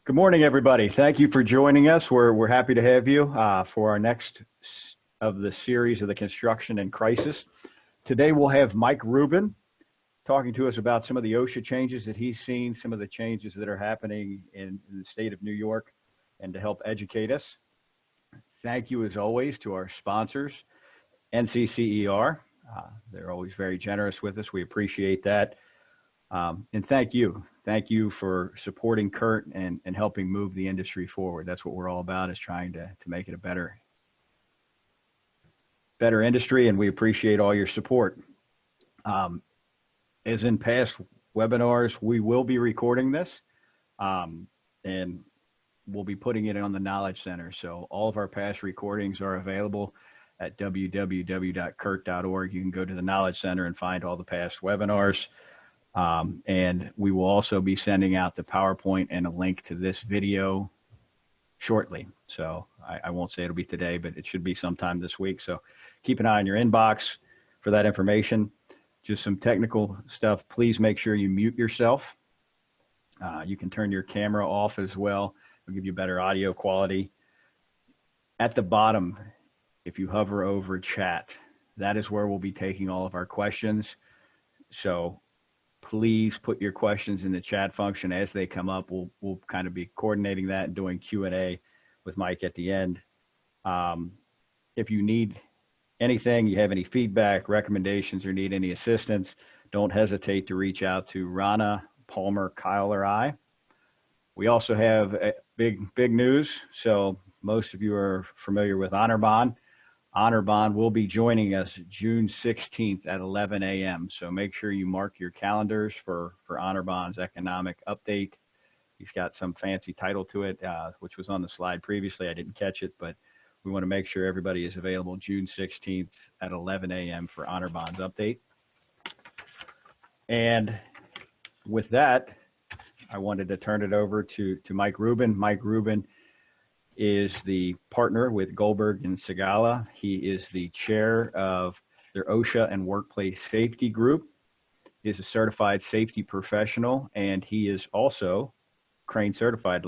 Good morning, everybody. Thank you for joining us. We're happy to have you for our next of the series of the construction and crisis. Today we'll have Mike Rubin talking to us about some of the OSHA changes that he's seen, some of the changes that are happening in the state of New York, and to help educate us. Thank you, as always, to our sponsors, NCCER. They're always very generous with us. We appreciate that. And thank you. Thank you for supporting Kurt and helping move the industry forward. That's what we're all about, is trying to make it a better industry, and we appreciate all your support. As in past webinars, we will be recording this, and we'll be putting it on the Knowledge Center. So all of our past recordings are available at www.kurt.org. You can go to the Knowledge Center and find all the past webinars. And we will also be sending out the PowerPoint and a link to this video shortly. So I won't say it'll be today, but it should be sometime this week. So keep an eye on your inbox for that information. Just some technical stuff. Please make sure you mute yourself. You can turn your camera off as well. It'll give you better audio quality. At the bottom, if you hover over chat, that is where we'll be taking all of our questions. So please put your questions in the chat function as they come up. We'll kind of be coordinating that and doing Q&A with Mike at the end. If you need anything, you have any feedback, recommendations, or need any assistance, don't hesitate to reach out to Rana, Palmer, Kyle, or I. We also have big news. So most of you are familiar with Honor Bond. Honor Bond will be joining us June 16th at 11 a.m. So make sure you mark your calendars for Honor Bond's economic update. He's got some fancy title to it, which was on the slide previously. I didn't catch it, but we want to make sure everybody is available June 16th at 11 a.m. for Honor Bond's update. And with that, I wanted to turn it over to Mike Rubin. Mike Rubin is the partner with Goldberg and Segalla. He is the chair of their OSHA and workplace safety group. He is a certified safety professional, and he is also crane certified,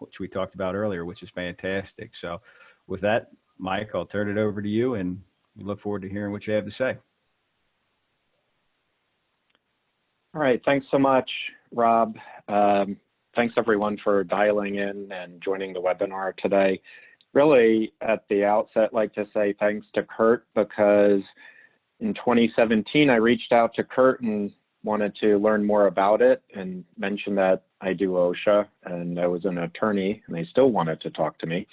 which we talked about earlier, which is fantastic. So with that, Mike, I'll turn it over to you, and we look forward to hearing what you have to say. All right, thanks so much, Rob. Thanks everyone for dialing in and joining the webinar today. Really, at the outset, I'd like to say thanks to Kurt, because in 2017, I reached out to Kurt and wanted to learn more about it and mentioned that I do OSHA and I was an attorney, and they still wanted to talk to me.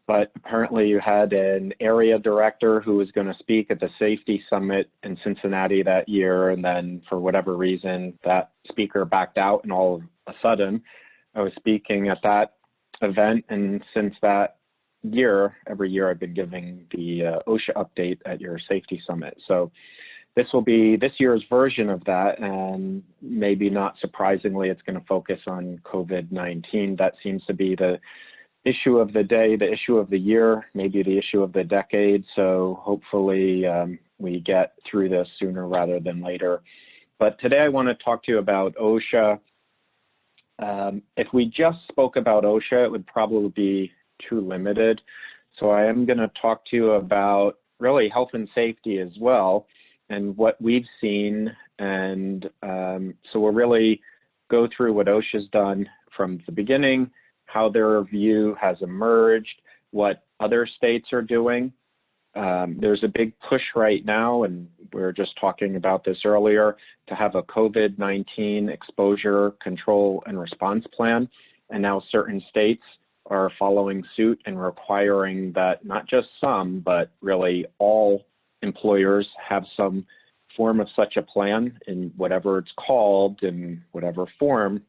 But apparently you had an area director who was going to speak at the Safety Summit in Cincinnati that year, and then for whatever reason, that speaker backed out, and all of a sudden, I was speaking at that event, and since that year, every year I've been giving the OSHA update at your Safety Summit. So this will be this year's version of that, and maybe not surprisingly, it's going to focus on COVID-19. That seems to be the issue of the day, the issue of the year, maybe the issue of the decade. So hopefully we get through this sooner rather than later. But today I want to talk to you about OSHA. If we just spoke about OSHA, it would probably be too limited. So I am going to talk to you about really health and safety as well, and what we've seen. And so we'll really go through what OSHA's done from the beginning, how their view has emerged, what other states are doing. There's a big push right now, and we were just talking about this earlier, to have a COVID-19 exposure control and response plan. And now certain states are following suit and requiring that not just some, but really all employers have some form of such a plan, in whatever it's called, in whatever form,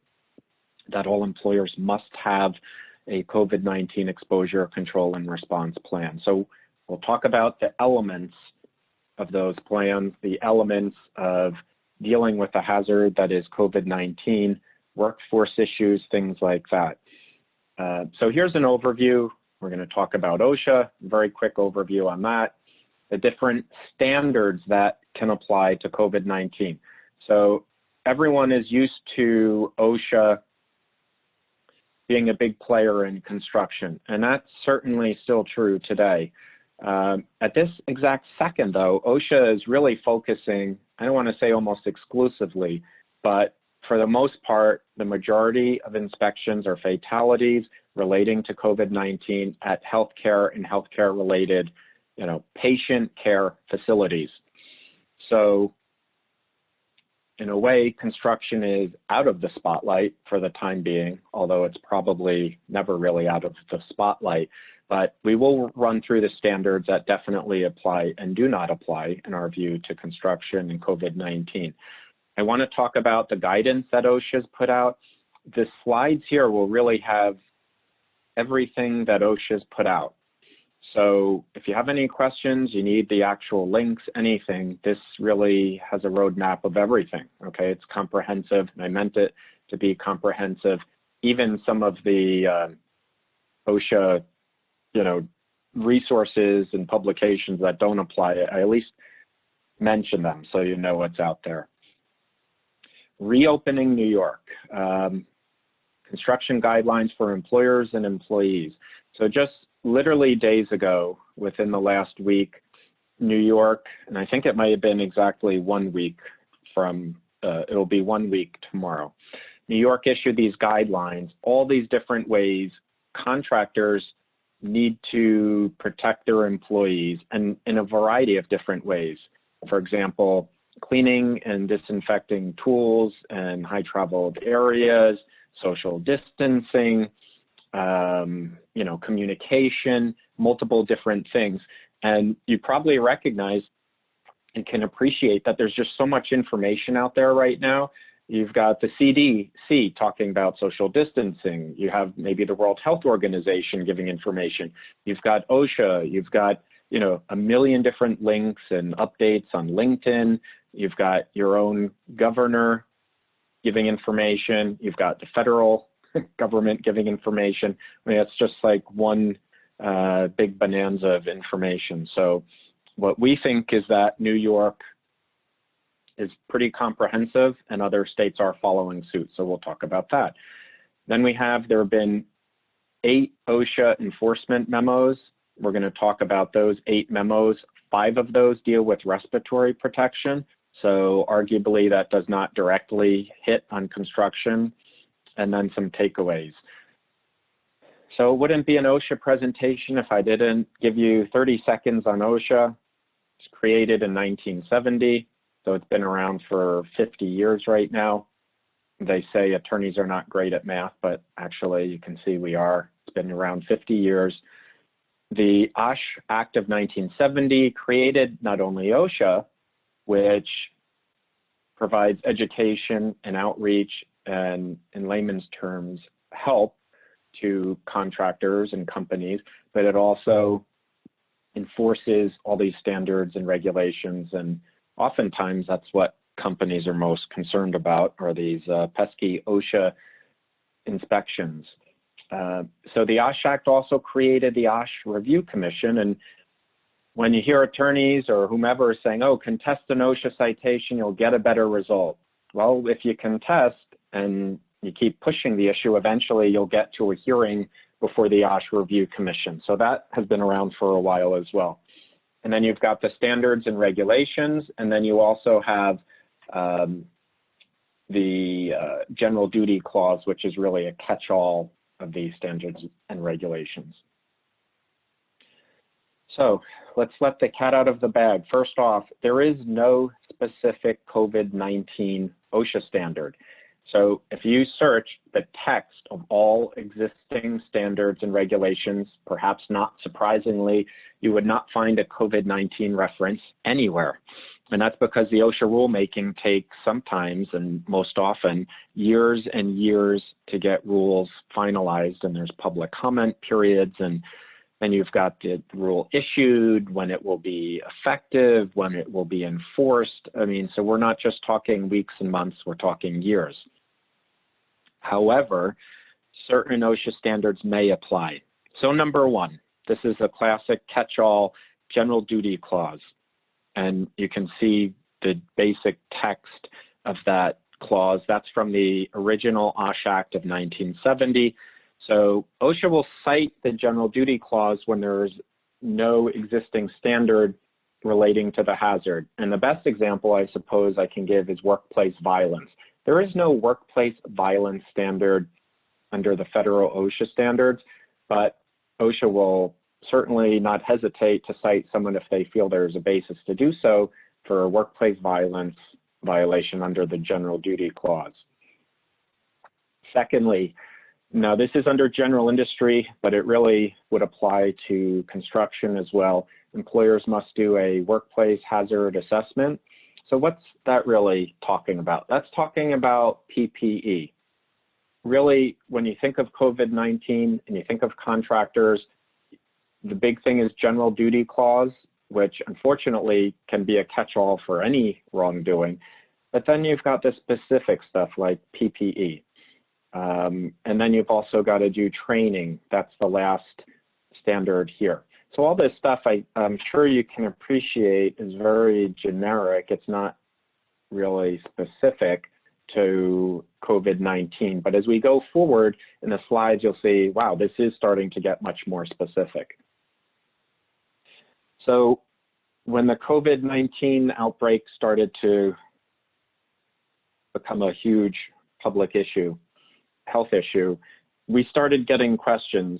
that all employers must have a COVID-19 exposure control and response plan. So we'll talk about the elements of those plans, the elements of dealing with the hazard that is COVID-19, workforce issues, things like that. So here's an overview. We're going to talk about OSHA, very quick overview on that, the different standards that can apply to COVID-19. So everyone is used to OSHA being a big player in construction, and that's certainly still true today. At this exact second, though, OSHA is really focusing, I don't want to say almost exclusively, but for the most part, the majority of inspections are fatalities relating to COVID-19 at healthcare and healthcare-related, patient care facilities. So in a way, construction is out of the spotlight for the time being, although it's probably never really out of the spotlight. But we will run through the standards that definitely apply and do not apply, in our view, to construction and COVID-19. I want to talk about the guidance that OSHA has put out. The slides here will really have everything that OSHA has put out. So if you have any questions, you need the actual links, anything, this really has a roadmap of everything, okay? It's comprehensive, and I meant it to be comprehensive. Even some of the OSHA, resources and publications that don't apply, I at least mention them so you know what's out there. Reopening New York, construction guidelines for employers and employees. So just literally days ago, within the last week, New York, and I think it might have been exactly 1 week from, it'll be 1 week tomorrow. New York issued these guidelines, all these different ways contractors need to protect their employees, and in a variety of different ways. For example, cleaning and disinfecting tools and high traveled areas, social distancing, communication, multiple different things. And you probably recognize and can appreciate that there's just so much information out there right now. You've got the CDC talking about social distancing. You have maybe the World Health Organization giving information. You've got OSHA. You've got, a million different links and updates on LinkedIn. You've got your own governor giving information. You've got the federal government giving information. I mean, it's just like one big bonanza of information. So what we think is that New York is pretty comprehensive and other states are following suit. So we'll talk about that. Then there have been 8 OSHA enforcement memos. We're going to talk about those 8 memos. 5 of those deal with respiratory protection. So arguably that does not directly hit on construction. And then some takeaways. So it wouldn't be an OSHA presentation if I didn't give you 30 seconds on OSHA. It's created in 1970, so it's been around for 50 years right now. They say attorneys are not great at math, but actually you can see we are. It's been around 50 years. The OSHA Act of 1970 created not only OSHA, which provides education and outreach and, in layman's terms, help to contractors and companies, but it also enforces all these standards and regulations, and oftentimes that's what companies are most concerned about, are these pesky OSHA inspections. So the OSHA Act also created the OSHA Review Commission, and when you hear attorneys or whomever saying, oh, contest an OSHA citation, you'll get a better result. Well, if you contest and you keep pushing the issue, eventually you'll get to a hearing before the OSHA Review Commission. So that has been around for a while as well. And then you've got the standards and regulations, and then you also have the general duty clause, which is really a catch-all of these standards and regulations. So let's let the cat out of the bag. First off, there is no specific COVID-19 OSHA standard. So if you search the text of all existing standards and regulations, perhaps not surprisingly, you would not find a COVID-19 reference anywhere. And that's because the OSHA rulemaking takes sometimes, and most often, years and years to get rules finalized, and there's public comment periods, and then you've got the rule issued, when it will be effective, when it will be enforced. I mean, so we're not just talking weeks and months, we're talking years. However, certain OSHA standards may apply. So number one, this is a classic catch-all general duty clause. And you can see the basic text of that clause. That's from the original OSHA Act of 1970. So OSHA will cite the general duty clause when there's no existing standard relating to the hazard. And the best example I suppose I can give is workplace violence. There is no workplace violence standard under the federal OSHA standards, but OSHA will certainly not hesitate to cite someone if they feel there's a basis to do so for a workplace violence violation under the general duty clause. Secondly, now this is under general industry, but it really would apply to construction as well. Employers must do a workplace hazard assessment. So what's that really talking about? That's talking about PPE. Really, when you think of COVID-19 and you think of contractors, the big thing is general duty clause, which unfortunately can be a catch-all for any wrongdoing. But then you've got the specific stuff like PPE. And then you've also got to do training. That's the last standard here. So all this stuff I'm sure you can appreciate is very generic. It's not really specific to COVID-19. But as we go forward in the slides, you'll see, wow, this is starting to get much more specific. So when the COVID-19 outbreak started to become a huge public issue, health issue, we started getting questions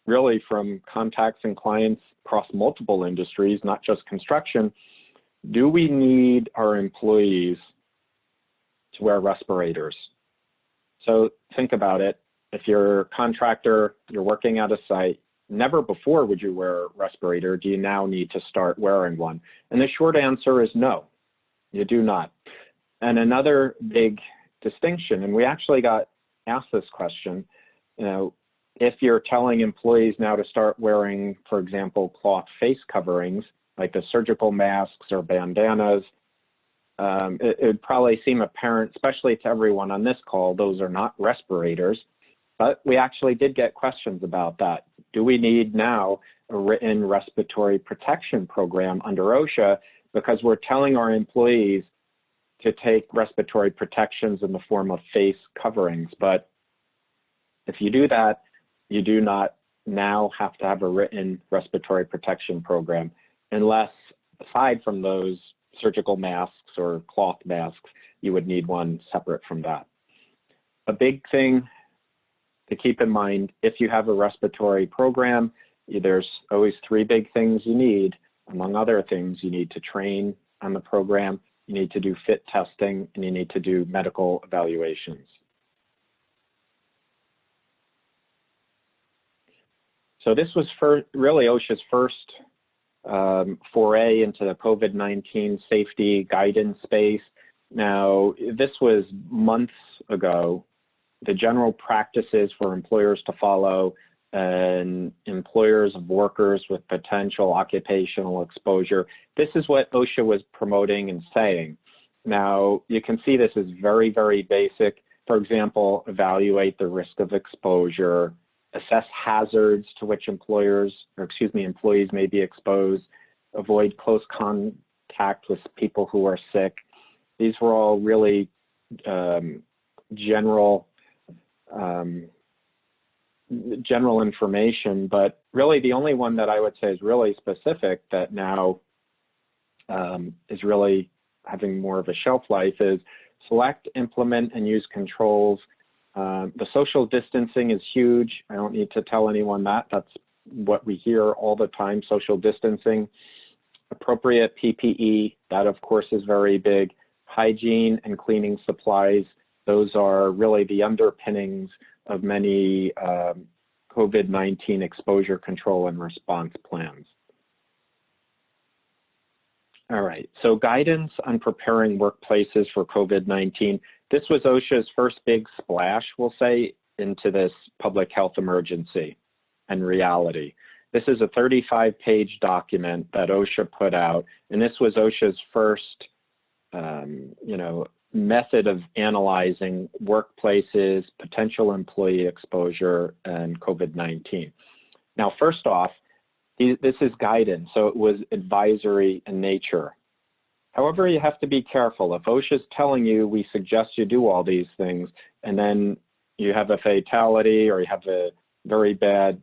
really from contacts and clients across multiple industries, not just construction. Do we need our employees to wear respirators? So think about it. If you're a contractor, you're working at a site, never before would you wear a respirator. Do you now need to start wearing one? And the short answer is no, you do not. And another big distinction, and we actually got asked this question, you know, if you're telling employees now to start wearing, for example, cloth face coverings, like the surgical masks or bandanas, it would probably seem apparent, especially to everyone on this call, those are not respirators. But we actually did get questions about that. Do we need now a written respiratory protection program under OSHA because we're telling our employees to take respiratory protections in the form of face coverings? But if you do that, you do not now have to have a written respiratory protection program, unless, aside from those surgical masks or cloth masks, you would need one separate from that. A big thing to keep in mind, if you have a respiratory program, there's always three big things you need. Among other things, you need to train on the program, you need to do fit testing, and you need to do medical evaluations. So this was really OSHA's first foray into the COVID-19 safety guidance space. Now, this was months ago. The general practices for employers to follow and employers of workers with potential occupational exposure. This is what OSHA was promoting and saying. Now, you can see this is very, very basic. For example, evaluate the risk of exposure, assess hazards to which employees may be exposed, avoid close contact with people who are sick. These were all really general information, but really the only one that I would say is really specific that now is really having more of a shelf life is select, implement, and use controls. The social distancing is huge. I don't need to tell anyone that. That's what we hear all the time, social distancing. Appropriate PPE, that of course is very big. Hygiene and cleaning supplies, those are really the underpinnings of many COVID-19 exposure control and response plans. All right, so guidance on preparing workplaces for COVID-19. This was OSHA's first big splash, we'll say, into this public health emergency and reality. This is a 35-page document that OSHA put out, and this was OSHA's first, method of analyzing workplaces, potential employee exposure, and COVID-19. Now, first off, this is guidance, so it was advisory in nature. However, you have to be careful. If OSHA is telling you, we suggest you do all these things, and then you have a fatality or you have a very bad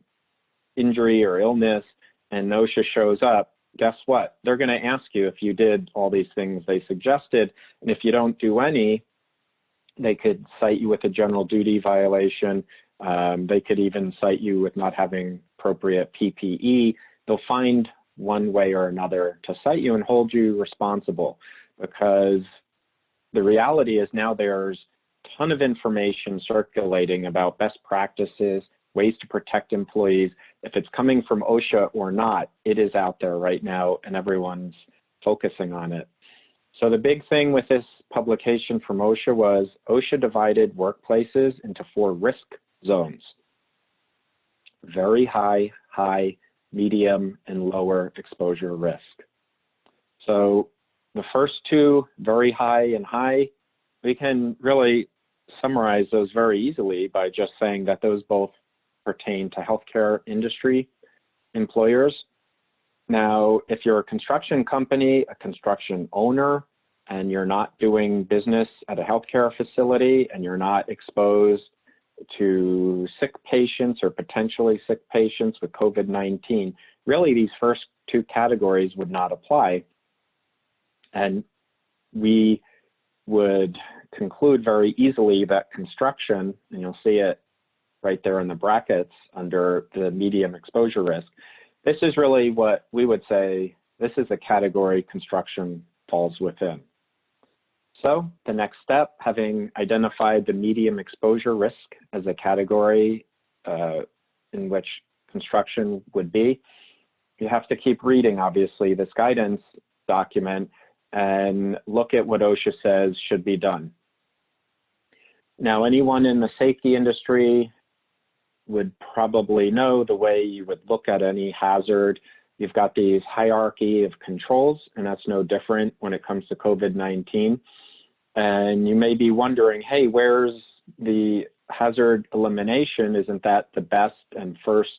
injury or illness and OSHA shows up, guess what? They're going to ask you if you did all these things they suggested. And if you don't do any, they could cite you with a general duty violation. They could even cite you with not having appropriate PPE. They'll find one way or another to cite you and hold you responsible, because the reality is now there's a ton of information circulating about best practices, ways to protect employees. If it's coming from OSHA or not, it is out there right now and everyone's focusing on it. So the big thing with this publication from OSHA was OSHA divided workplaces into 4 risk zones: very high, high, medium, and lower exposure risk. So the first 2, very high and high, we can really summarize those very easily by just saying that those both pertain to healthcare industry employers. Now, if you're a construction company, a construction owner, and you're not doing business at a healthcare facility and you're not exposed to sick patients or potentially sick patients with COVID-19, really these first 2 categories would not apply. And we would conclude very easily that construction, and you'll see it right there in the brackets under the medium exposure risk, this is really what we would say, this is a category construction falls within. So the next step, having identified the medium exposure risk as a category in which construction would be, you have to keep reading, obviously, this guidance document and look at what OSHA says should be done. Now, anyone in the safety industry would probably know the way you would look at any hazard. You've got these hierarchy of controls, and that's no different when it comes to COVID-19. And you may be wondering, hey, where's the hazard elimination? Isn't that the best and first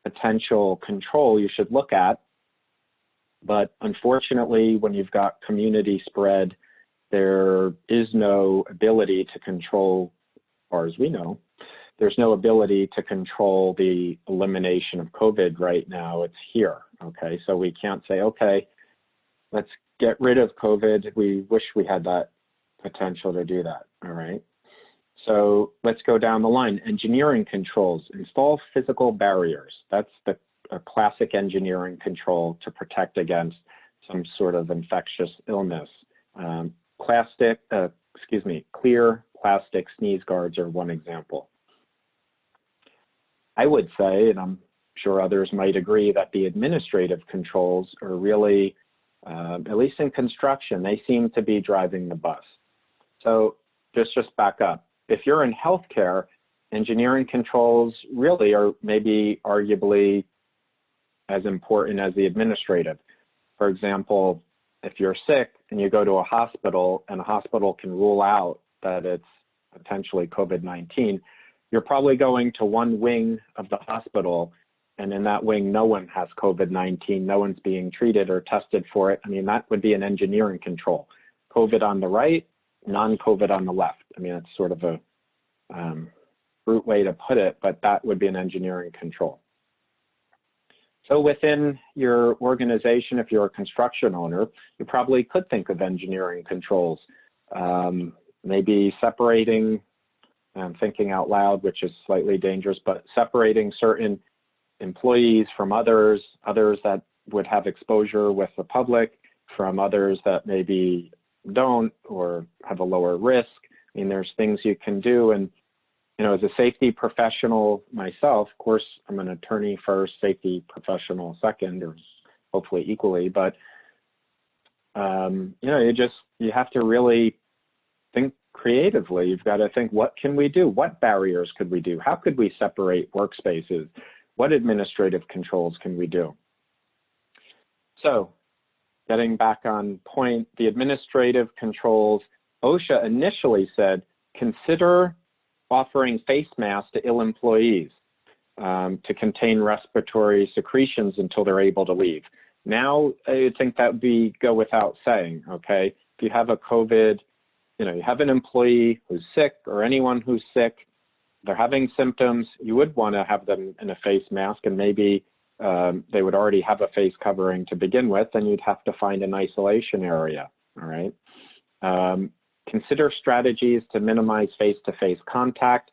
potential control you should look at? But unfortunately, when you've got community spread, there is no ability to control, as far as we know, there's no ability to control the elimination of COVID right now. It's here, okay? So we can't say, okay, let's get rid of COVID. We wish we had that potential to do that, all right? So let's go down the line. Engineering controls, install physical barriers. That's a classic engineering control to protect against some sort of infectious illness. Clear plastic sneeze guards are one example. I would say, and I'm sure others might agree, that the administrative controls are really, at least in construction, they seem to be driving the bus. So just back up. If you're in healthcare, engineering controls really are maybe arguably as important as the administrative. For example, if you're sick and you go to a hospital and a hospital can rule out that it's potentially COVID-19, you're probably going to one wing of the hospital, and in that wing, no one has COVID-19, no one's being treated or tested for it. I mean, that would be an engineering control. COVID on the right, non-COVID on the left. I mean, it's sort of a brute way to put it, but that would be an engineering control. So within your organization, if you're a construction owner, you probably could think of engineering controls. Maybe separating, I'm thinking out loud, which is slightly dangerous, but separating certain employees from others that would have exposure with the public, from others that maybe don't or have a lower risk. I mean, there's things you can do. And, you know, as a safety professional myself, of course, I'm an attorney first, safety professional second, or hopefully equally, but, you know, you have to really think creatively. You've got to think, what can we do? What barriers could we do? How could we separate workspaces? What administrative controls can we do? So getting back on point, the administrative controls, OSHA initially said, consider offering face masks to ill employees to contain respiratory secretions until they're able to leave. Now, I think that would go without saying, okay? If you have a COVID, you know, you have an employee who's sick or anyone who's sick, they're having symptoms, you would want to have them in a face mask, and maybe they would already have a face covering to begin with, and you'd have to find an isolation area, all right? Consider strategies to minimize face-to-face contact.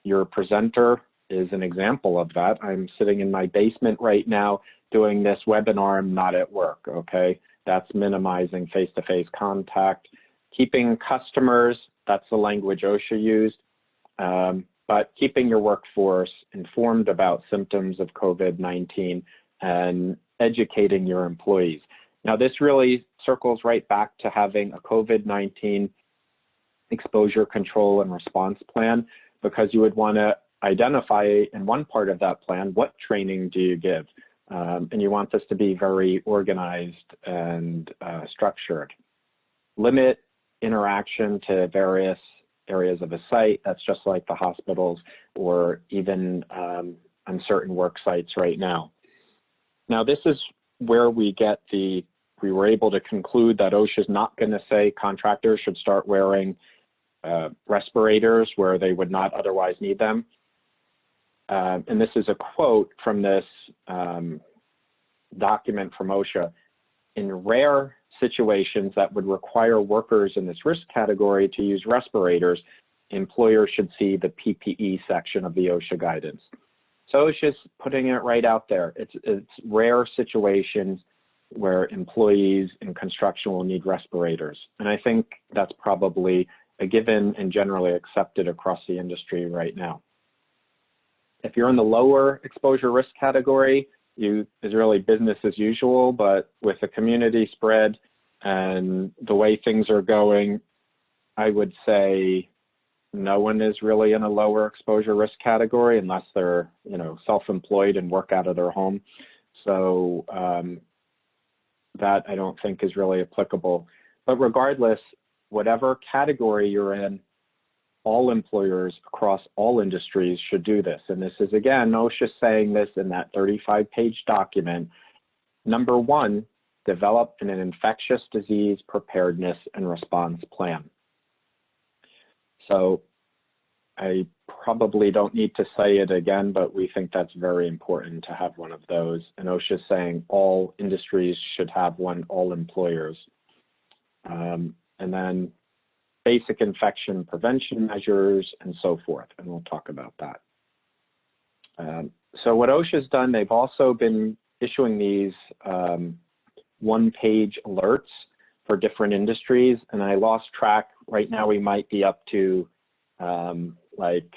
Your presenter is an example of that. I'm sitting in my basement right now doing this webinar. I'm not at work, okay? That's minimizing face-to-face contact. Keeping customers, that's the language OSHA used, but keeping your workforce informed about symptoms of COVID-19 and educating your employees. Now, this really circles right back to having a COVID-19 exposure control and response plan, because you would want to identify in one part of that plan, what training do you give? And you want this to be very organized and structured. Limit interaction to various areas of a site. That's just like the hospitals or even on certain work sites right now. Now, this is where we were able to conclude that OSHA is not going to say contractors should start wearing respirators where they would not otherwise need them. And this is a quote from this document from OSHA. In rare situations that would require workers in this risk category to use respirators, employers should see the PPE section of the OSHA guidance. So OSHA's putting it right out there. It's rare situations where employees in construction will need respirators. And I think that's probably a given and generally accepted across the industry right now. If you're in the lower exposure risk category, is really business as usual, but with the community spread and the way things are going, I would say no one is really in a lower exposure risk category unless they're, self-employed and work out of their home. So that I don't think is really applicable. But regardless, whatever category you're in, all employers across all industries should do this. And this is, again, OSHA saying this in that 35-page document. Number one, develop an infectious disease preparedness and response plan. So I probably don't need to say it again, but we think that's very important to have one of those. And OSHA is saying all industries should have one, all employers. And then basic infection prevention measures and so forth, and we'll talk about that. So what OSHA's done, they've also been issuing these one-page alerts for different industries, and I lost track. Right now we might be up to like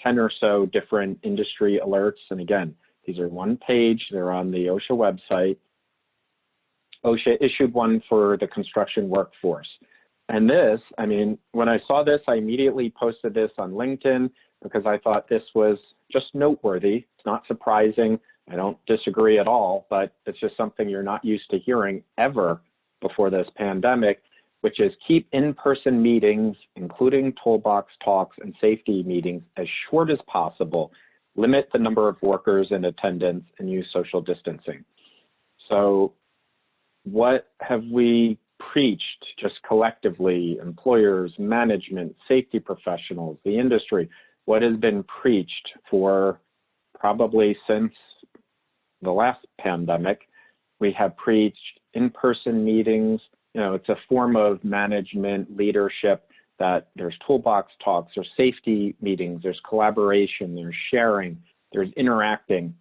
10 or so different industry alerts, and again, these are one page, they're on the OSHA website. OSHA issued one for the construction workforce. And this, I mean, when I saw this, I immediately posted this on LinkedIn because I thought this was just noteworthy. It's not surprising. I don't disagree at all, but it's just something you're not used to hearing ever before this pandemic, which is keep in-person meetings, including toolbox talks and safety meetings, as short as possible. Limit the number of workers in attendance and use social distancing. So what have we preached just collectively, employers, management, safety professionals, the industry? What has been preached for probably since the last pandemic? We have preached in-person meetings. It's a form of management leadership, that there's toolbox talks, there's safety meetings, there's collaboration, there's sharing, there's interacting.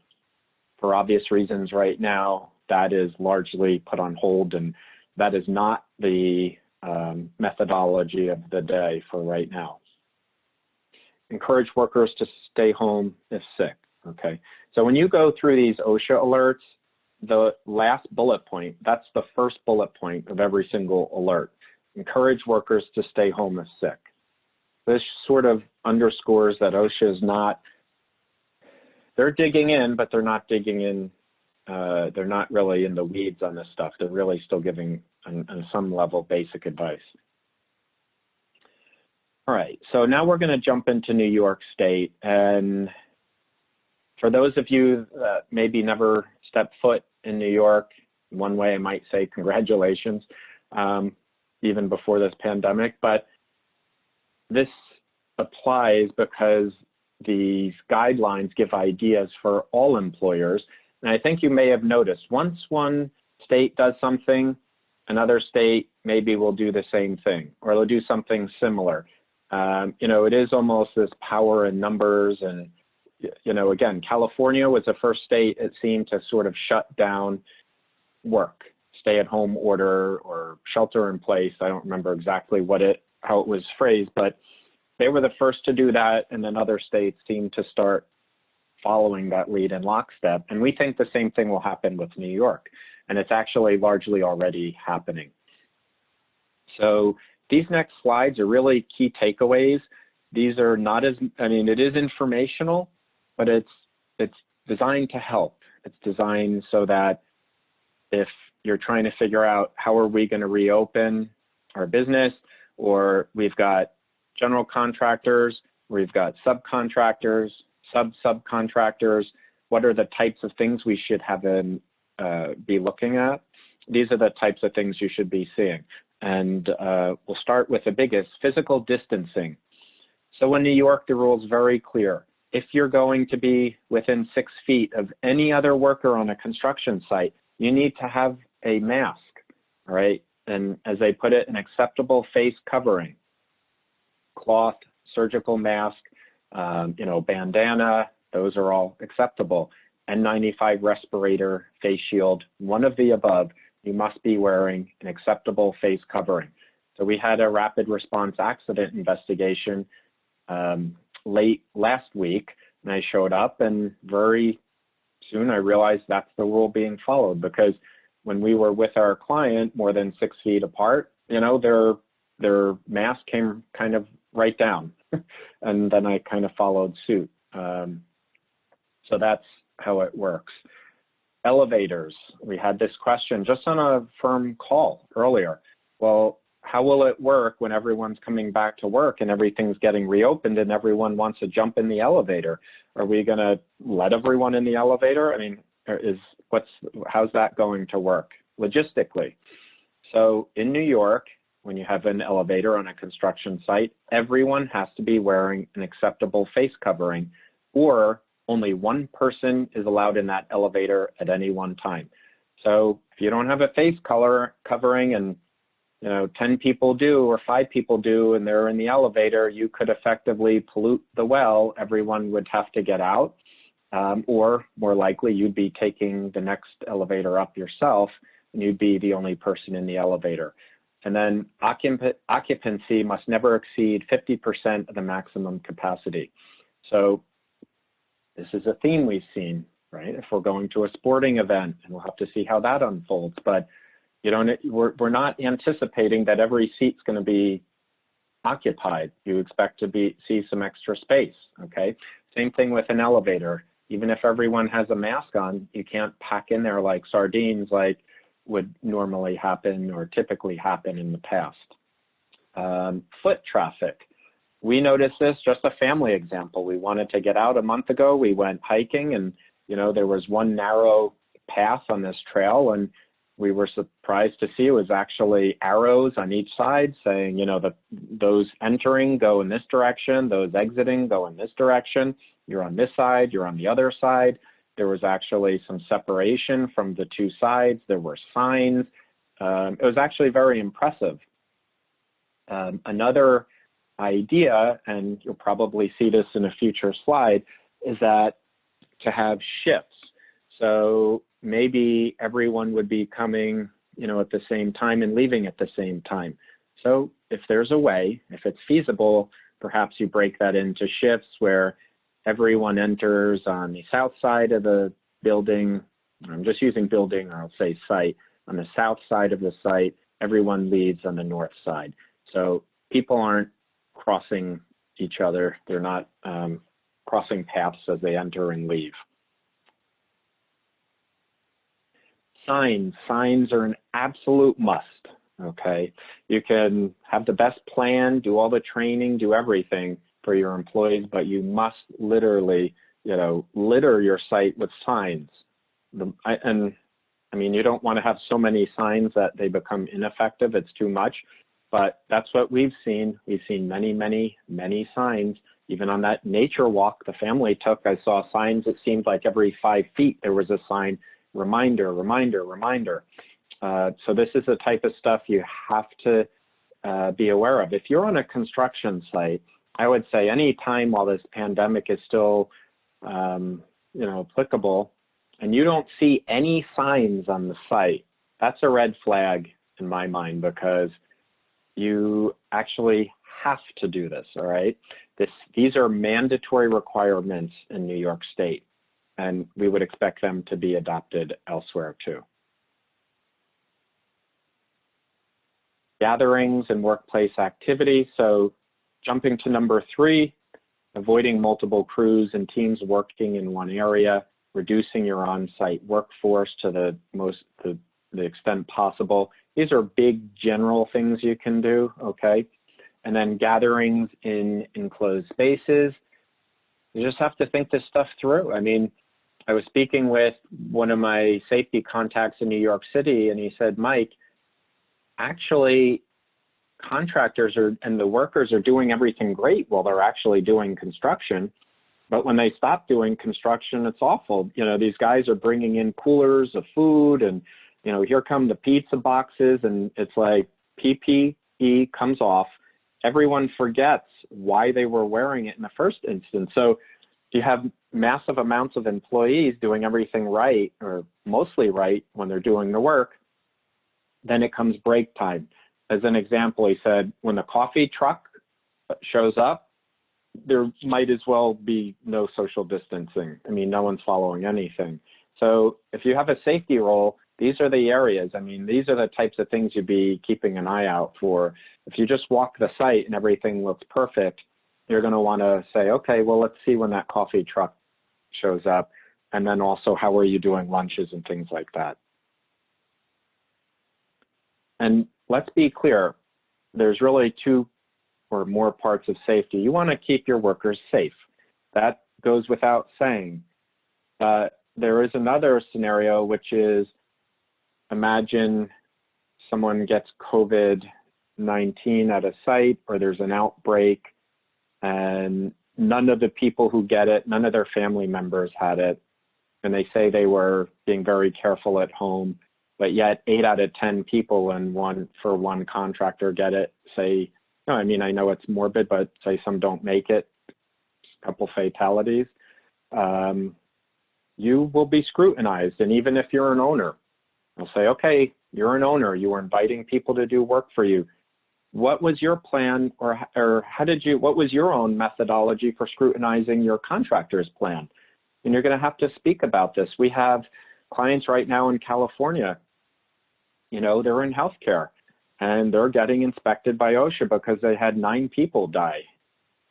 For obvious reasons right now, that is largely put on hold, and that is not the methodology of the day for right now. Encourage workers to stay home if sick, okay? So when you go through these OSHA alerts, the last bullet point, that's the first bullet point of every single alert. Encourage workers to stay home if sick. This sort of underscores that OSHA is not, they're digging in, but they're not digging in, they're not really in the weeds on this stuff. They're really still giving, on some level, basic advice. All right, so now we're gonna jump into New York State. And for those of you that maybe never stepped foot in New York, one way I might say congratulations, even before this pandemic, but this applies because these guidelines give ideas for all employers. And I think you may have noticed once one state does something, another state maybe will do the same thing, or they'll do something similar. You know, it is almost this power in numbers. And, you know, again, California was the first state, it seemed, to sort of shut down work, stay-at-home order or shelter in place. I don't remember exactly how it was phrased, but they were the first to do that, and then other states seemed to start following that lead in lockstep. And we think the same thing will happen with New York, and it's actually largely already happening. So these next slides are really key takeaways. These are not as, I mean, it is informational, but it's designed to help. It's designed so that if you're trying to figure out how are we going to reopen our business, or we've got general contractors, we've got subcontractors, subcontractors, what are the types of things we should have them be looking at? These are the types of things you should be seeing. And we'll start with the biggest, physical distancing. So in New York, the rule is very clear. If you're going to be within 6 feet of any other worker on a construction site, you need to have a mask, all right? And as they put it, an acceptable face covering, cloth, surgical mask, you know, bandana, those are all acceptable. N95 respirator, face shield, one of the above, you must be wearing an acceptable face covering. So we had a rapid response accident investigation late last week, and I showed up, and very soon I realized that's the rule being followed, because when we were with our client more than 6 feet apart, you know, their mask came kind of right down, and then I kind of followed suit. So that's how it works. Elevators, we had this question just on a firm call earlier. Well, how will it work when everyone's coming back to work and everything's getting reopened and everyone wants to jump in the elevator? Are we going to let everyone in the elevator? I mean, how's that going to work logistically? So in New York, when you have an elevator on a construction site, everyone has to be wearing an acceptable face covering, or only one person is allowed in that elevator at any one time. So if you don't have a face covering and 10 people do, or 5 people do, and they're in the elevator, you could effectively pollute the well. Everyone would have to get out, or more likely you'd be taking the next elevator up yourself, and you'd be the only person in the elevator. And then occupancy must never exceed 50% of the maximum capacity. So this is a theme we've seen, right? If we're going to a sporting event, and we'll have to see how that unfolds, but we're not anticipating that every seat's going to be occupied. You expect to see some extra space, okay? Same thing with an elevator. Even if everyone has a mask on, you can't pack in there like sardines like would normally happen or typically happen in the past. Foot traffic. We noticed this, just a family example. We wanted to get out a month ago. We went hiking, and there was one narrow path on this trail, and we were surprised to see it was actually arrows on each side saying, those entering go in this direction, those exiting go in this direction. You're on this side, you're on the other side. There was actually some separation from the two sides. There were signs. It was actually very impressive. Another idea, and you'll probably see this in a future slide, is that to have shifts. So maybe everyone would be coming, at the same time and leaving at the same time. So if there's a way, if it's feasible, perhaps you break that into shifts where everyone enters on the south side of the building. I'm just using building, or I'll say site. On the south side of the site, everyone leaves on the north side. So people aren't crossing each other. They're not crossing paths as they enter and leave. Signs are an absolute must, okay? You can have the best plan, do all the training, do everything for your employees, but you must literally, litter your site with signs. I mean, you don't want to have so many signs that they become ineffective. It's too much. but that's what we've seen. We've seen many, many, many signs. Even on that nature walk the family took, I saw signs. It seemed like every 5 feet there was a sign, reminder, reminder, reminder. So this is the type of stuff you have to be aware of. If you're on a construction site, I would say any time while this pandemic is still applicable, and you don't see any signs on the site, that's a red flag in my mind, because you actually have to do this, all right? These are mandatory requirements in New York State, and we would expect them to be adopted elsewhere too. Gatherings and workplace activity. So jumping to number 3, avoiding multiple crews and teams working in one area, reducing your on-site workforce to the extent possible. These are big general things you can do, okay? And then gatherings in enclosed spaces. You just have to think this stuff through. I mean, I was speaking with one of my safety contacts in New York City, and he said, Mike, actually, contractors and the workers are doing everything great while they're actually doing construction. But when they stop doing construction, it's awful. You know, these guys are bringing in coolers of food, and, you know, here come the pizza boxes, and it's like PPE comes off. Everyone forgets why they were wearing it in the first instance. So you have massive amounts of employees doing everything right, or mostly right, when they're doing the work. Then it comes break time. As an example, he said, when the coffee truck shows up, there might as well be no social distancing. I mean, no one's following anything. So if you have a safety role, these are the areas. I mean, these are the types of things you'd be keeping an eye out for. If you just walk the site and everything looks perfect, you're going to want to say, okay, well, let's see when that coffee truck shows up. And then also, how are you doing lunches and things like that? And let's be clear, there's really 2 or more parts of safety. You want to keep your workers safe. That goes without saying. There is another scenario, which is, imagine someone gets COVID-19 at a site, or there's an outbreak, and none of the people who get it, none of their family members had it, and they say they were being very careful at home, but yet 8 out of 10 people and one contractor get it. Say, no, I mean, I know it's morbid, but say some don't make it, a couple fatalities. You will be scrutinized. And even if you're an owner, they'll say, okay, you're an owner, you were inviting people to do work for you. What was your plan, or what was your own methodology for scrutinizing your contractor's plan? And you're going to have to speak about this. We have clients right now in California, you know, they're in healthcare, and they're getting inspected by OSHA because they had 9 people die,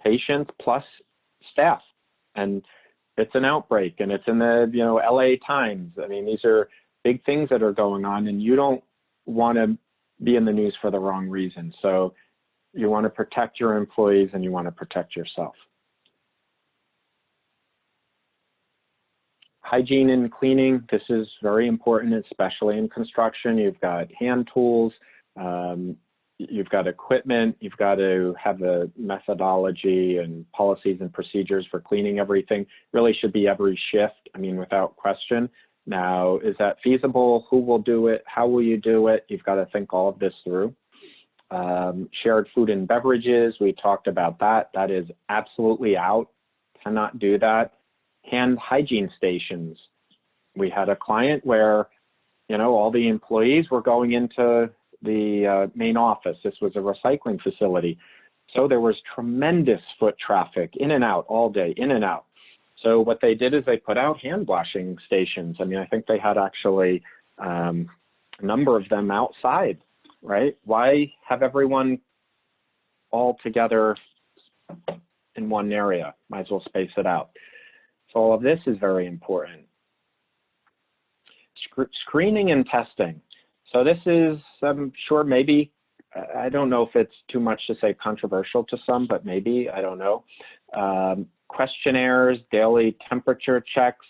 patients plus staff. And it's an outbreak, and it's in the, you know, LA Times. I mean, these are big things that are going on, and you don't want to be in the news for the wrong reason. So you want to protect your employees, and you want to protect yourself. Hygiene and cleaning, this is very important, especially in construction. You've got hand tools, you've got equipment, you've got to have a methodology and policies and procedures for cleaning everything. Really should be every shift, I mean, without question. Now, is that feasible? Who will do it? How will you do it? You've got to think all of this through. Shared food and beverages, we talked about that. That is absolutely out, cannot do that. Hand hygiene stations. We had a client where, you know, all the employees were going into the main office. This was a recycling facility. So there was tremendous foot traffic in and out all day, in and out. So what they did is they put out hand washing stations. I mean, I think they had actually a number of them outside, right? Why have everyone all together in one area? Might as well space it out. So all of this is very important. Screening and testing. So this is, I'm sure maybe, I don't know if it's too much to say controversial to some, but maybe, I don't know. Questionnaires, daily temperature checks.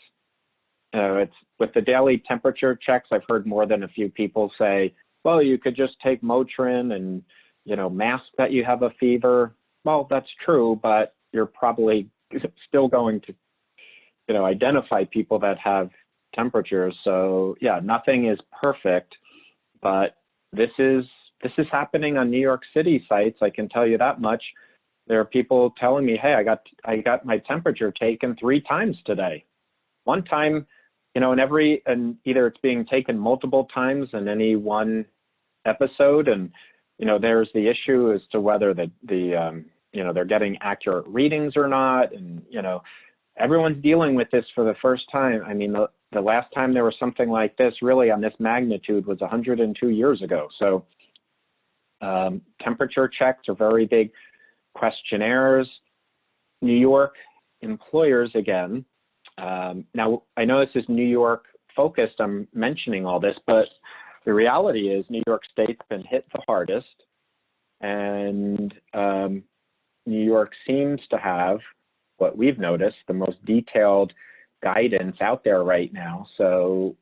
It's with the daily temperature checks, I've heard more than a few people say, well, you could just take Motrin and mask that you have a fever. Well, that's true, but you're probably still going to, identify people that have temperatures. So yeah, nothing is perfect, but this is happening on New York City sites. I can tell you that much. There are people telling me, hey, I got my temperature taken 3 times today. One time, and either it's being taken multiple times in any one episode, and there's the issue as to whether they're getting accurate readings or not, and everyone's dealing with this for the first time. I mean, the last time there was something like this really on this magnitude was 102 years ago. So temperature checks are very big. Questionnaires. New York employers again. Now, I know this is New York focused. I'm mentioning all this, but the reality is New York State's been hit the hardest, and New York seems to have what we've noticed, the most detailed guidance out there right now. So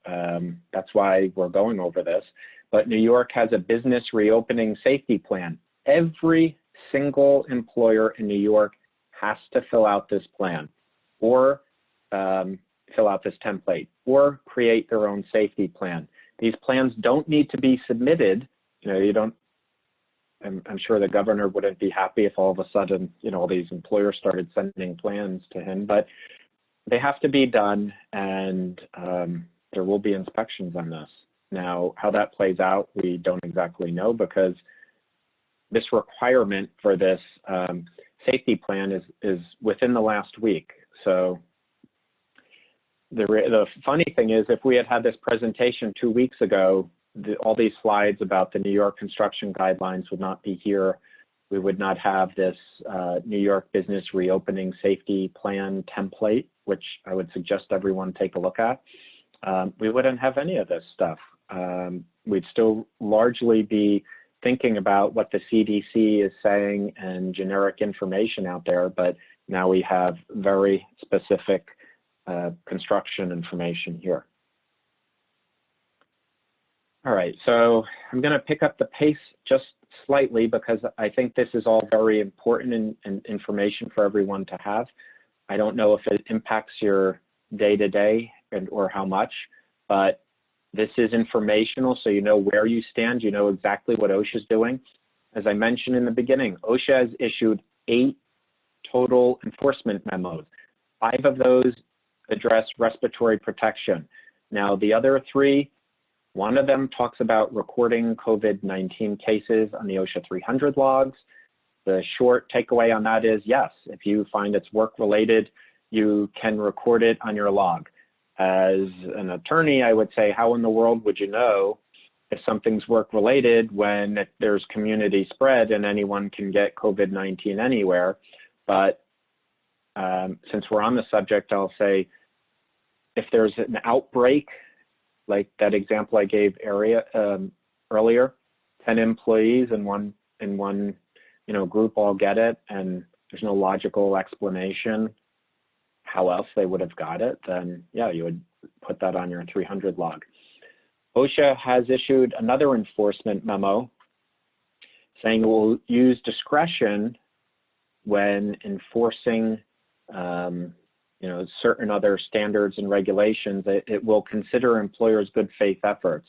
that's why we're going over this. But New York has a business reopening safety plan. Every single employer in New York has to fill out this plan, or fill out this template, or create their own safety plan. These plans don't need to be submitted. I'm sure the governor wouldn't be happy if all of a sudden, all these employers started sending plans to him, but they have to be done, and there will be inspections on this. Now, how that plays out, we don't exactly know, because this requirement for this safety plan is within the last week. So the funny thing is, if we had had this presentation 2 weeks ago, all these slides about the New York construction guidelines would not be here. We would not have this New York business reopening safety plan template, which I would suggest everyone take a look at. We wouldn't have any of this stuff. We'd still largely be thinking about what the CDC is saying and generic information out there, but now we have very specific construction information here. All right, so I'm going to pick up the pace just slightly, because I think this is all very important and information for everyone to have. I don't know if it impacts your day-to-day or how much, but this is informational, so you know where you stand, you know exactly what OSHA is doing. As I mentioned in the beginning, OSHA has issued 8 total enforcement memos. 5 of those address respiratory protection. Now, the other 3, one of them talks about recording COVID-19 cases on the OSHA 300 logs. The short takeaway on that is, yes, if you find it's work-related, you can record it on your log. As an attorney, I would say, how in the world would you know if something's work-related when there's community spread and anyone can get COVID-19 anywhere? But since we're on the subject, I'll say, if there's an outbreak, like that example I gave earlier, 10 employees in one group all get it, and there's no logical explanation how else they would have got it, then yeah, you would put that on your 300 log. OSHA has issued another enforcement memo saying it will use discretion when enforcing certain other standards and regulations. It will consider employers' good faith efforts.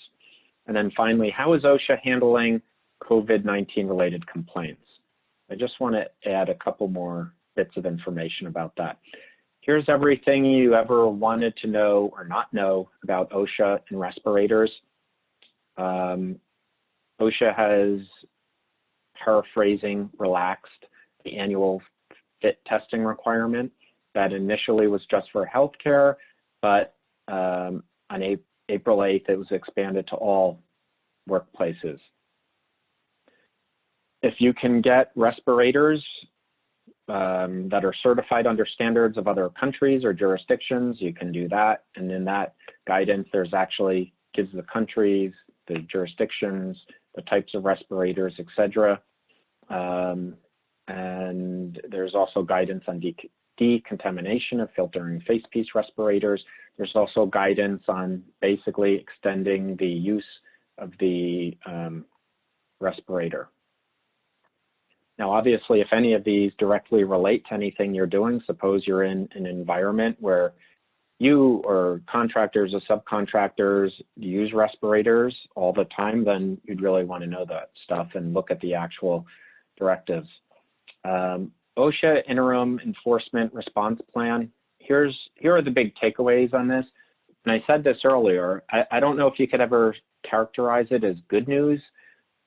And then finally, how is OSHA handling COVID-19 related complaints? I just want to add a couple more bits of information about that. Here's everything you ever wanted to know or not know about OSHA and respirators. OSHA has, paraphrasing, relaxed the annual fit testing requirement that initially was just for healthcare, but on April 8th, it was expanded to all workplaces. If you can get respirators that are certified under standards of other countries or jurisdictions, you can do that. And in that guidance, there's actually gives the countries, the jurisdictions, the types of respirators, etc. And there's also guidance on decontamination of filtering face piece respirators. There's also guidance on basically extending the use of the respirator. Now, obviously, if any of these directly relate to anything you're doing, suppose you're in an environment where you or contractors or subcontractors use respirators all the time, then you'd really want to know that stuff and look at the actual directives. OSHA Interim Enforcement Response Plan. Here are the big takeaways on this. And I said this earlier, I don't know if you could ever characterize it as good news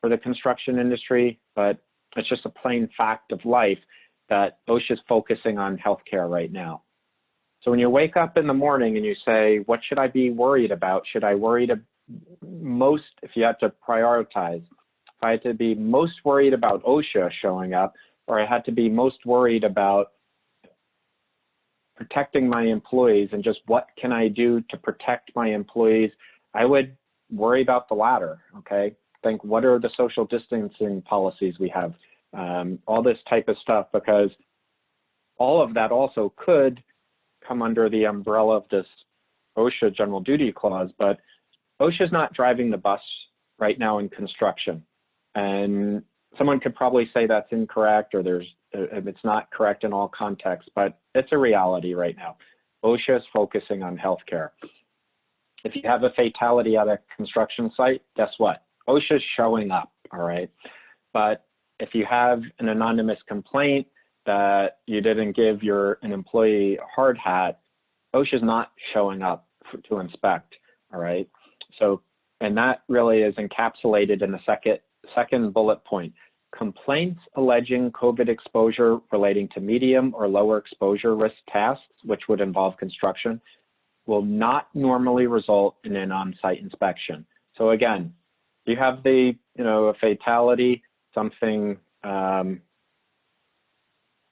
for the construction industry, but it's just a plain fact of life that OSHA is focusing on healthcare right now. So when you wake up in the morning and you say, what should I be worried about? Should I worry most, if you had to prioritize, if I had to be most worried about OSHA showing up, or I had to be most worried about protecting my employees and just what can I do to protect my employees, I would worry about the latter, okay? Think, what are the social distancing policies we have? All this type of stuff, because all of that also could come under the umbrella of this OSHA general duty clause, but OSHA is not driving the bus right now in construction. And someone could probably say that's incorrect, or it's not correct in all contexts, but it's a reality right now. OSHA is focusing on healthcare. If you have a fatality at a construction site, guess what? OSHA is showing up, all right? But if you have an anonymous complaint that you didn't give an employee a hard hat, OSHA is not showing up to inspect, all right? So, and that really is encapsulated in the second bullet point. Complaints alleging COVID exposure relating to medium or lower exposure risk tasks, which would involve construction, will not normally result in an on-site inspection. So again, you have a fatality, something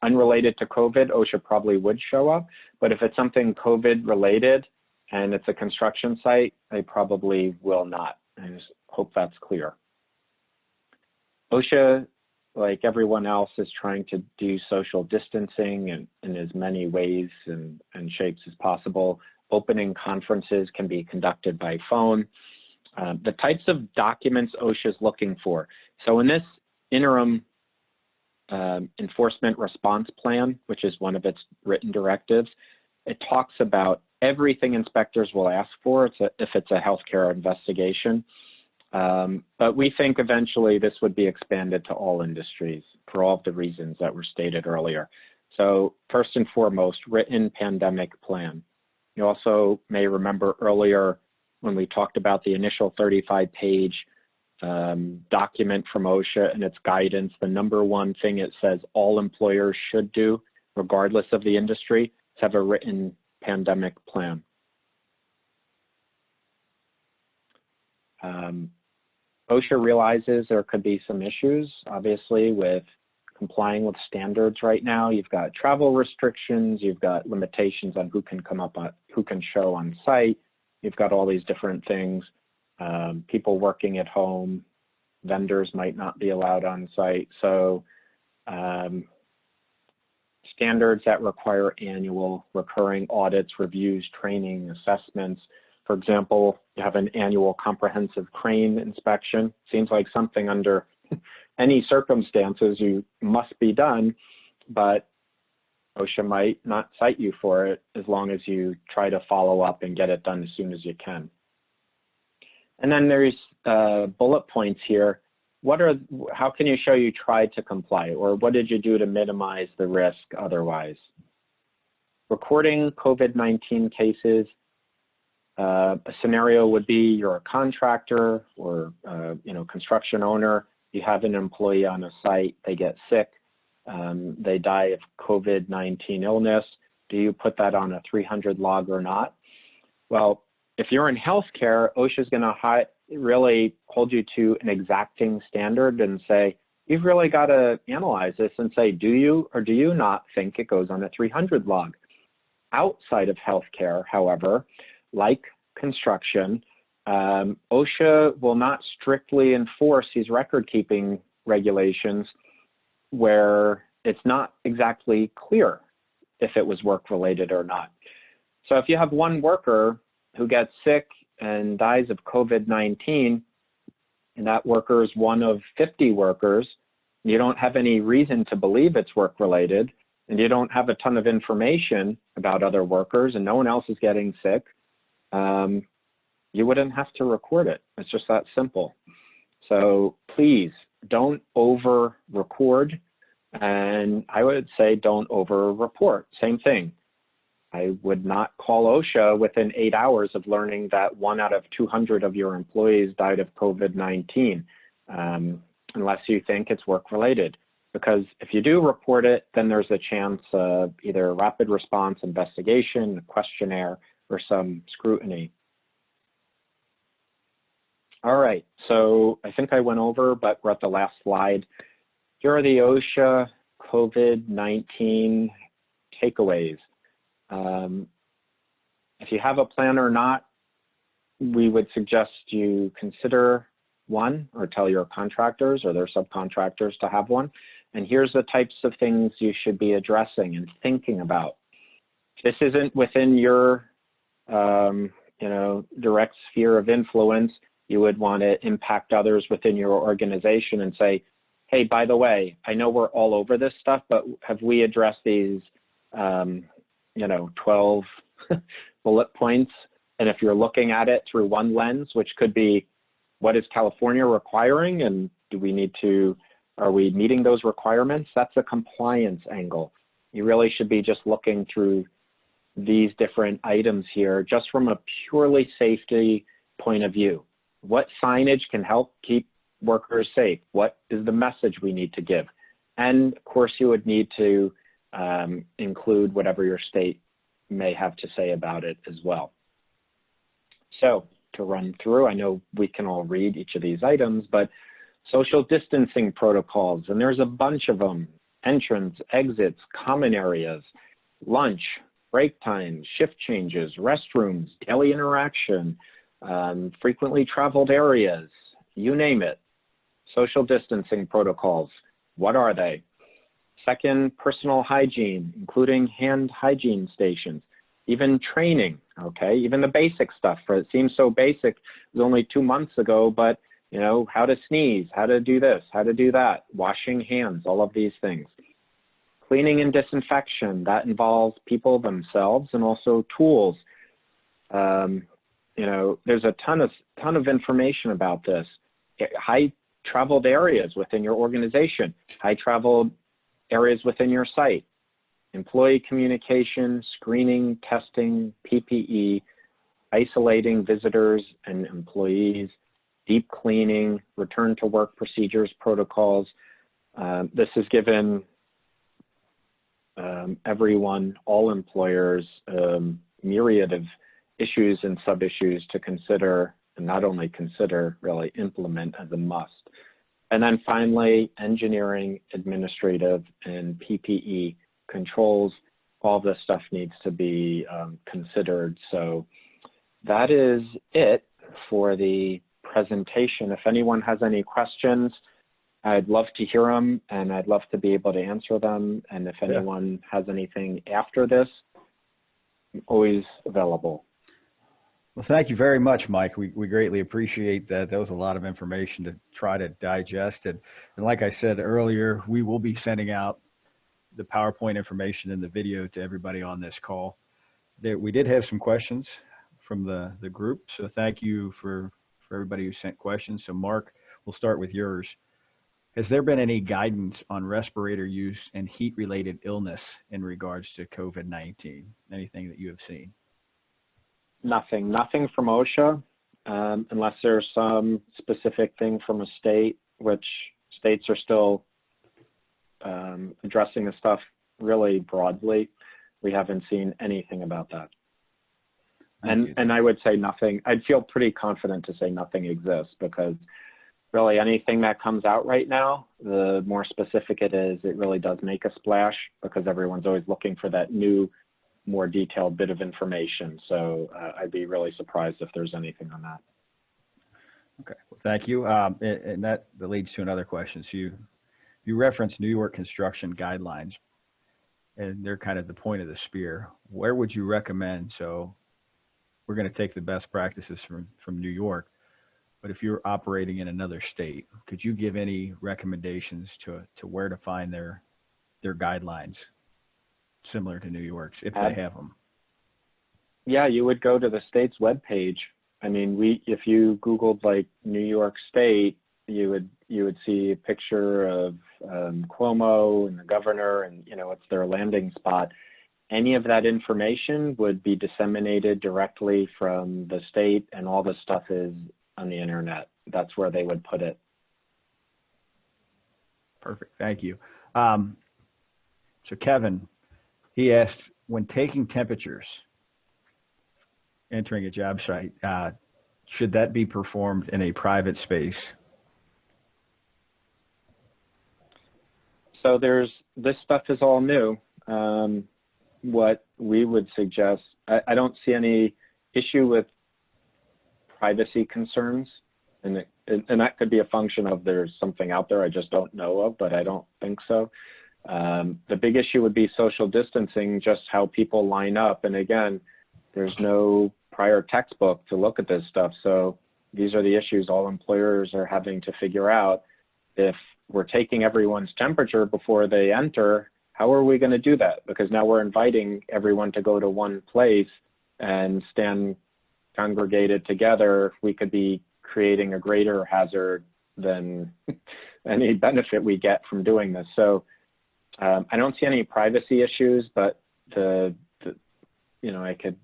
unrelated to COVID, OSHA probably would show up. But if it's something COVID related and it's a construction site, they probably will not. I just hope that's clear. OSHA, like everyone else, is trying to do social distancing in as many ways and shapes as possible. Opening conferences can be conducted by phone. The types of documents OSHA is looking for. So in this interim enforcement response plan, which is one of its written directives, it talks about everything inspectors will ask for if it's a healthcare investigation. But we think eventually this would be expanded to all industries for all of the reasons that were stated earlier. So first and foremost, written pandemic plan. You also may remember earlier when we talked about the initial 35-page document from OSHA and its guidance, the number one thing it says all employers should do, regardless of the industry, is have a written pandemic plan. OSHA realizes there could be some issues, obviously, with complying with standards right now. You've got travel restrictions, you've got limitations on who can show on site, you've got all these different things. People working at home, vendors might not be allowed on site. So standards that require annual recurring audits, reviews, training, assessments. For example, you have an annual comprehensive crane inspection. Seems like something under any circumstances you must be done, but OSHA might not cite you for it as long as you try to follow up and get it done as soon as you can. And then there's bullet points here. How can you show you tried to comply, or what did you do to minimize the risk otherwise? Recording COVID-19 cases. A scenario would be you're a contractor or construction owner. You have an employee on a site, they get sick, they die of COVID-19 illness. Do you put that on a 300 log or not? Well, if you're in healthcare, OSHA is going to really hold you to an exacting standard and say, you've really got to analyze this and say, do you or do you not think it goes on a 300 log? Outside of healthcare, however, like construction, OSHA will not strictly enforce these record-keeping regulations where it's not exactly clear if it was work-related or not. So if you have one worker who gets sick and dies of COVID-19, and that worker is one of 50 workers you don't have any reason to believe it's work-related, and you don't have a ton of information about other workers and no one else is getting sick, you wouldn't have to record it. It's just that simple. So please don't over-record, and I would say don't over-report. Same thing. I would not call OSHA within 8 hours of learning that 1 out of 200 of your employees died of COVID-19, unless you think it's work-related. Because if you do report it, then there's a chance of either a rapid response investigation, a questionnaire, or some scrutiny. All right, so I think I went over, but we're at the last slide. Here are the OSHA COVID-19 takeaways. If you have a plan or not, we would suggest you consider one or tell your contractors or their subcontractors to have one. And here's the types of things you should be addressing and thinking about. This isn't within your direct sphere of influence. You would want to impact others within your organization and say, hey, by the way, I know we're all over this stuff, but have we addressed these 12 bullet points? And if you're looking at it through one lens, which could be, what is California requiring, and are we meeting those requirements? That's a compliance angle. You really should be just looking through these different items here, just from a purely safety point of view. What signage can help keep workers safe? What is the message we need to give? And of course, you would need to include whatever your state may have to say about it as well. So to run through, I know we can all read each of these items, but social distancing protocols, and there's a bunch of them: entrance, exits, common areas, lunch, break times, shift changes, restrooms, daily interaction, frequently traveled areas, you name it. Social distancing protocols, what are they? Second, personal hygiene, including hand hygiene stations, even training, okay? Even the basic stuff. It seems so basic. It was only 2 months ago, but how to sneeze, how to do this, how to do that, washing hands, all of these things. Cleaning and disinfection, that involves people themselves and also tools. There's a ton of information about this. High traveled areas within your organization, high traveled areas within your site, employee communication, screening, testing, PPE, isolating visitors and employees, deep cleaning, return to work procedures, protocols. This is given everyone, all employers, myriad of issues and sub-issues to consider, and not only consider, really implement as a must. And then finally, engineering, administrative, and PPE controls. All this stuff needs to be considered. So that is it for the presentation. If anyone has any questions, I'd love to hear them, and I'd love to be able to answer them. And if anyone has anything after this, I'm always available. Well, thank you very much, Mike. We greatly appreciate that. That was a lot of information to try to digest. And like I said earlier, we will be sending out the PowerPoint information and the video to everybody on this call. We did have some questions from the group. So thank you for everybody who sent questions. So Mark, we'll start with yours. Has there been any guidance on respirator use and heat-related illness in regards to COVID-19? Anything that you have seen? Nothing from OSHA, unless there's some specific thing from a state, which states are still addressing the stuff really broadly. We haven't seen anything about that. And I would say nothing. I'd feel pretty confident to say nothing exists, because really anything that comes out right now, the more specific it is, it really does make a splash, because everyone's always looking for that new, more detailed bit of information. So I'd be really surprised if there's anything on that. Okay, well, thank you. And that leads to another question. So you referenced New York construction guidelines, and they're kind of the point of the spear. Where would you recommend? So we're going to take the best practices from New York. but if you're operating in another state, could you give any recommendations to where to find their guidelines similar to New York's, if they have them? Yeah, you would go to the state's webpage. I mean, if you Googled like New York State, you would see a picture of Cuomo and the governor, and it's their landing spot. Any of that information would be disseminated directly from the state, and all the stuff is on the internet. That's where they would put it. Perfect. Thank you. So Kevin, he asked, when taking temperatures, entering a job site, should that be performed in a private space? So this stuff is all new. What we would suggest, I don't see any issue with privacy concerns, and that could be a function of there's something out there I just don't know of, but I don't think so. The big issue would be social distancing, just how people line up. And again, there's no prior textbook to look at this stuff. So these are the issues all employers are having to figure out. If we're taking everyone's temperature before they enter, how are we going to do that? Because now we're inviting everyone to go to one place and stand congregated together. We could be creating a greater hazard than any benefit we get from doing this. So I don't see any privacy issues, but I could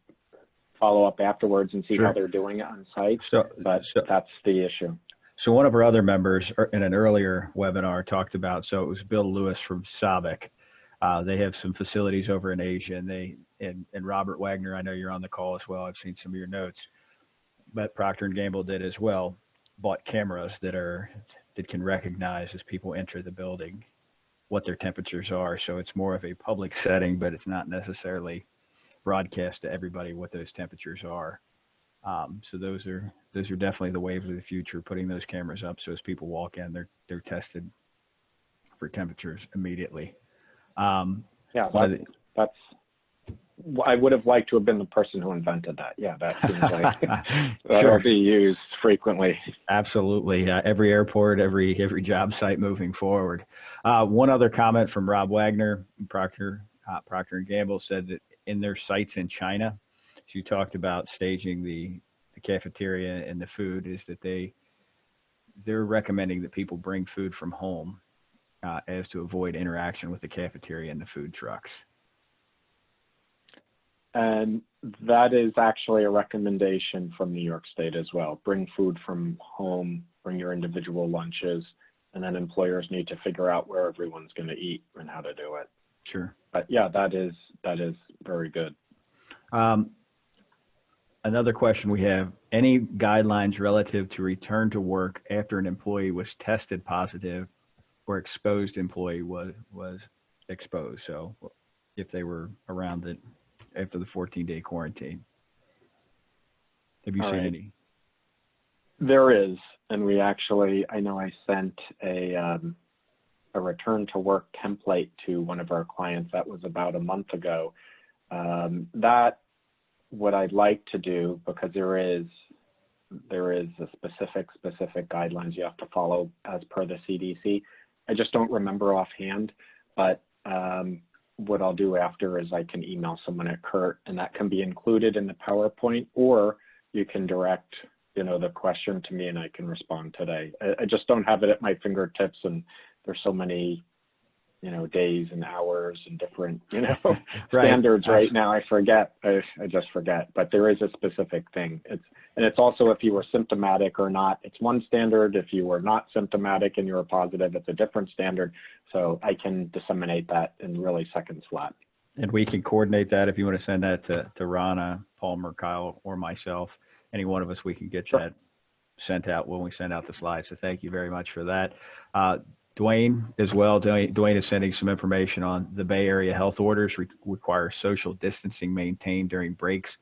follow up afterwards and see Sure. how they're doing it on site. But So that's the issue. So one of our other members in an earlier webinar talked about, so it was Bill Lewis from Sabic. They have some facilities over in Asia, and Robert Wagner, I know you're on the call as well. I've seen some of your notes, but Procter & Gamble did as well, bought cameras that can recognize as people enter the building what their temperatures are. So it's more of a public setting, but it's not necessarily broadcast to everybody what those temperatures are. So those are definitely the wave of the future, putting those cameras up so as people walk in, they're tested for temperatures immediately. Yeah, that's I would have liked to have been the person who invented that. Yeah, that seems like that'll be used frequently. Absolutely. Every airport, every job site moving forward. One other comment from Rob Wagner, Procter & Gamble, said that in their sites in China, you talked about staging the cafeteria and the food, is that they're recommending that people bring food from home as to avoid interaction with the cafeteria and the food trucks. And that is actually a recommendation from New York State as well. Bring food from home, bring your individual lunches, and then employers need to figure out where everyone's going to eat and how to do it. Sure. But yeah, that is very good. Another question we have, any guidelines relative to return to work after an employee was tested positive or exposed employee was exposed? So if they were around it after the 14-day quarantine. Have you seen any? There is, and we actually, I know I sent a return to work template to one of our clients. That was about a month ago. That what I'd like to do, because there is a specific guidelines you have to follow as per the CDC. I just don't remember offhand, but what I'll do after is I can email someone at Kurt, and that can be included in the PowerPoint, or you can direct, the question to me and I can respond today. I just don't have it at my fingertips, and there's so many, days and hours and different, Right. standards right now. I forget. I just forget. But there is a specific thing. It's also if you were symptomatic or not. It's one standard. If you were not symptomatic and you were positive, it's a different standard. So I can disseminate that in really seconds flat. And we can coordinate that if you want to send that to Rana, Palmer, Kyle, or myself. Any one of us, we can get that sent out when we send out the slides. So thank you very much for that. Dwayne as well. Dwayne is sending some information on the Bay Area health orders require social distancing maintained during breaks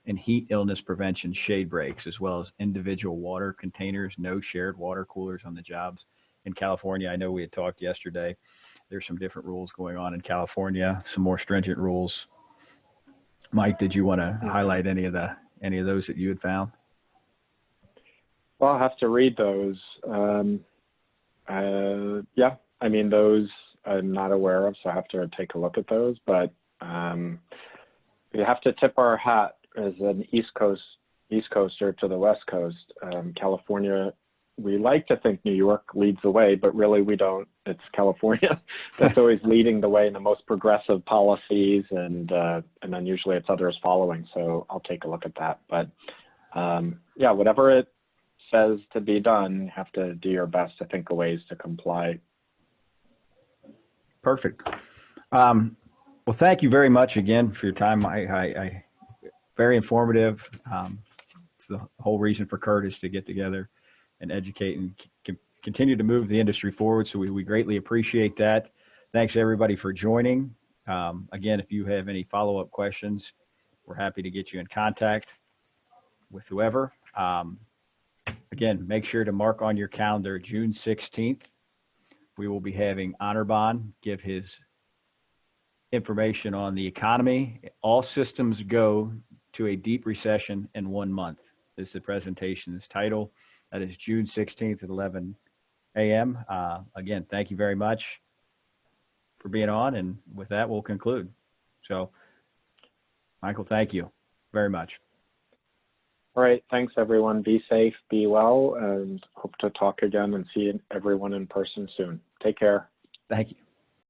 and heat illness prevention shade breaks, as well as individual water containers, no shared water coolers on the jobs. In California, I know we had talked yesterday, there's some different rules going on in California, some more stringent rules. Mike, did you want to highlight any of those that you had found? Well, I'll have to read those. Yeah, I mean, those I'm not aware of, so I have to take a look at those. But we have to tip our hat as an East Coaster to the West Coast. California, we like to think New York leads the way, but really we don't. It's California that's always leading the way in the most progressive policies, and then usually it's others following. So I'll take a look at that. But yeah, whatever it says to be done, you have to do your best to think of ways to comply. Perfect. Well, thank you very much again for your time. I very informative. It's the whole reason for Curtis to get together and educate and continue to move the industry forward. So we greatly appreciate that. Thanks everybody for joining. Again, if you have any follow-up questions, we're happy to get you in contact with whoever. Again, make sure to mark on your calendar June 16th. We will be having Honorbon give his information on the economy. All systems go to a deep recession in 1 month is the presentation's title. That is June 16th at 11 a.m. Again, thank you very much for being on. And with that, we'll conclude. So, Michael, thank you very much. All right. Thanks, everyone. Be safe, be well, and hope to talk again and see everyone in person soon. Take care. Thank you.